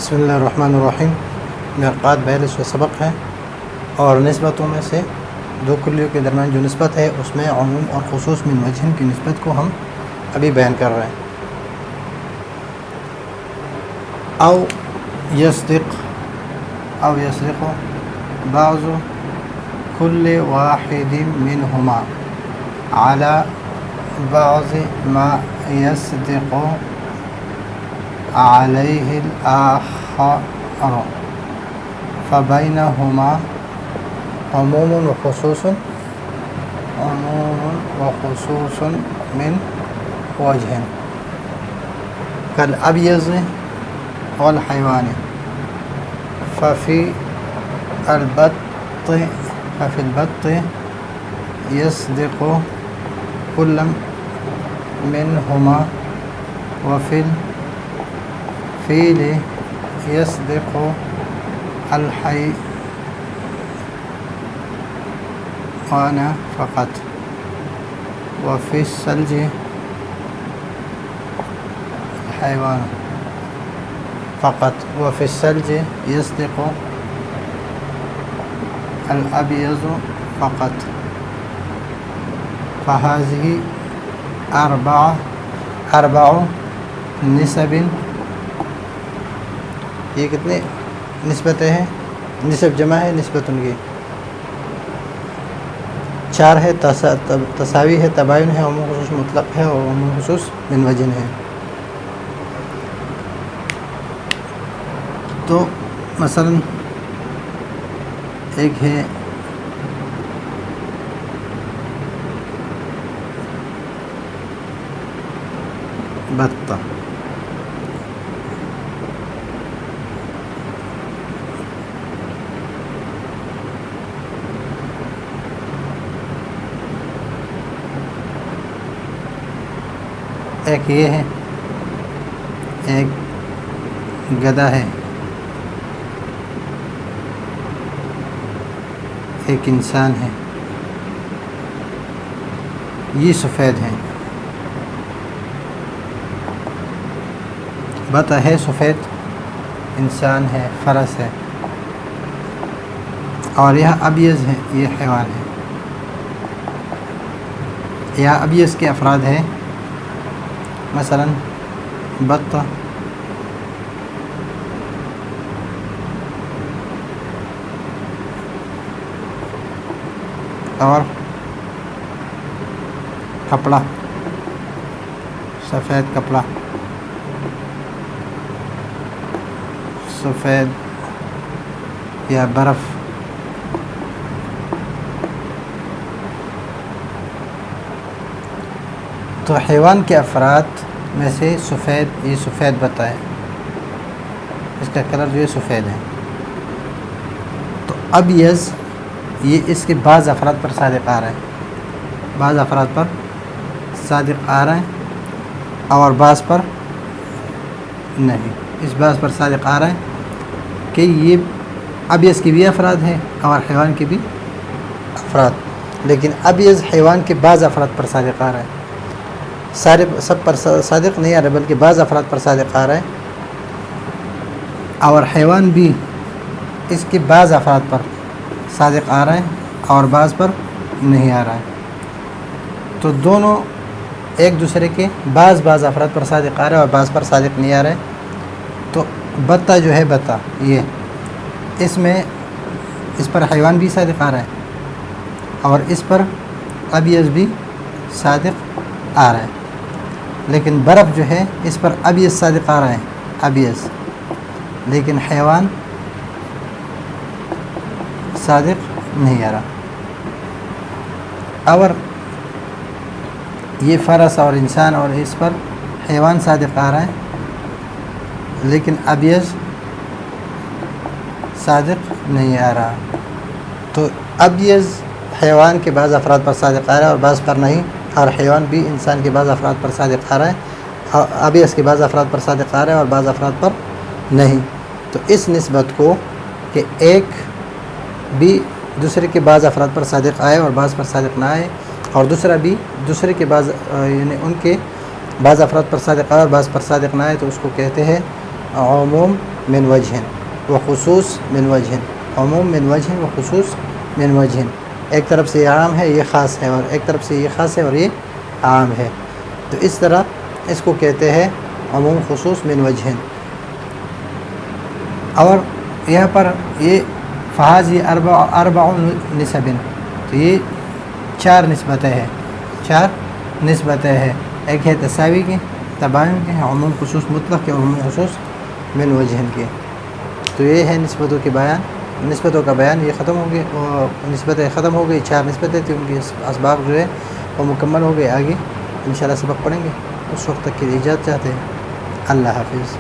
بسم اللہ الرحمن الرحیم۔ مرقات 42 سبق ہے اور نسبتوں میں سے دو کلیوں کے درمیان جو نسبت ہے اس میں عموم اور خصوص من وجہن کی نسبت کو ہم ابھی بیان کر رہے ہیں۔ او یصدق بعض کل واحد منہما علی بعض ما یصدق علیہ الآخر فبینہما عموم وخصوص من وجہ کالابیض والحیوان ففی البط یصدق کل منہما وفی الفیل یصدق الحیوان فقط وفی الثلج الحیوان فقط وفی الثلج یصدق الابیض فقط فهذه اربع نسب۔ یہ کتنے نسبتیں ہیں؟ نسب جمع ہے نسبت ان کی چار ہے، تساوی ہے، تباین ہے، عموم خصوص مطلق ہے اور عموم خصوص من وجہ ہے۔ تو مثلا ایک ہے بطہ، ایک یہ ہے، ایک گدھا ہے، ایک انسان ہے، یہ سفید ہے۔ بطہ ہے سفید، انسان ہے، فرس ہے، اور یہ ابیض ہے، یہ حیوان ہے۔ یہ ابیض کے افراد ہیں مثلا بطہ، اور کپڑا، سفید کپڑا، سفید یا برف۔ تو حیوان کے افراد میں سے سفید، یہ سفید بطہ ہے، اس کا کلر جو ہے سفید ہے۔ تو ابیض یہ اس کے بعض افراد پر صادق آ رہا ہے، بعض افراد پر صادق آ رہا ہے اور بعض پر نہیں۔ اس بعض پر صادق آ رہا ہے کہ یہ ابیض کے بھی افراد ہیں اور حیوان کے بھی افراد، لیکن ابیض حیوان کے بعض افراد پر صادق آ رہا ہے، سب پر صادق نہیں آ رہا بلکہ بعض افراد پر صادق آ رہا ہے، اور حیوان بھی اس کے بعض افراد پر صادق آ رہا ہے اور بعض پر نہیں آ رہا ہے۔ تو دونوں ایک دوسرے کے بعض افراد پر صادق آ رہا ہے اور بعض پر صادق نہیں آ رہا ہے۔ تو بطہ جو ہے بطہ، یہ اس میں اس پر حیوان بھی صادق آ رہا ہے اور اس پر ابیض بھی صادق آ رہا ہے، لیکن برف جو ہے اس پر ابیض صادق آ رہا ہے، ابیض، لیکن حیوان صادق نہیں آ رہا۔ اور یہ فرس اور انسان اور اس پر حیوان صادق آ رہا ہے لیکن ابیض صادق نہیں آ رہا۔ تو ابیض حیوان کے بعض افراد پر صادق آ رہا ہے اور بعض پر نہیں، اور حیوان بھی انسان کے بعض افراد پر صادق آ رہا ہے، اور ابیض کے بعض افراد پر صادق آ رہا ہے اور بعض افراد پر نہیں۔ تو اس نسبت کو کہ ایک بھی دوسرے کے بعض افراد پر صادق آئے اور بعض پر صادق نہ آئے، اور دوسرا بھی دوسرے کے بعض یعنی ان کے بعض افراد پر صادق آئے اور بعض پر صادق نہ آئے، تو اس کو کہتے ہیں عموم من وجہ و خصوص من وجہ، عموم من وجہ و خصوص من وجہ، ایک طرف سے یہ عام ہے یہ خاص ہے، اور ایک طرف سے یہ خاص ہے اور یہ عام ہے، تو اس طرح اس کو کہتے ہیں عموم خصوص من وجہ۔ اور یہاں پر یہ فہذی اربع نسب، تو یہ 4 نسبتیں ہیں، 4 نسبتیں ہیں، ایک ہے تساوی کی، تباین کے، عموم خصوص مطلق کے، اور عموم خصوص من وجہ کے۔ تو یہ ہے نسبتوں کے بیان، نسبتوں کا بیان یہ ختم ہو گئی، نسبتیں ختم ہو گئی، 4 نسبتیں تھیں، ان کی اسباق جو ہے وہ مکمل ہو گئے۔ آگے انشاءاللہ سبق پڑھیں گے، اس وقت تک کے لیے اجازت چاہتے ہیں، اللہ حافظ۔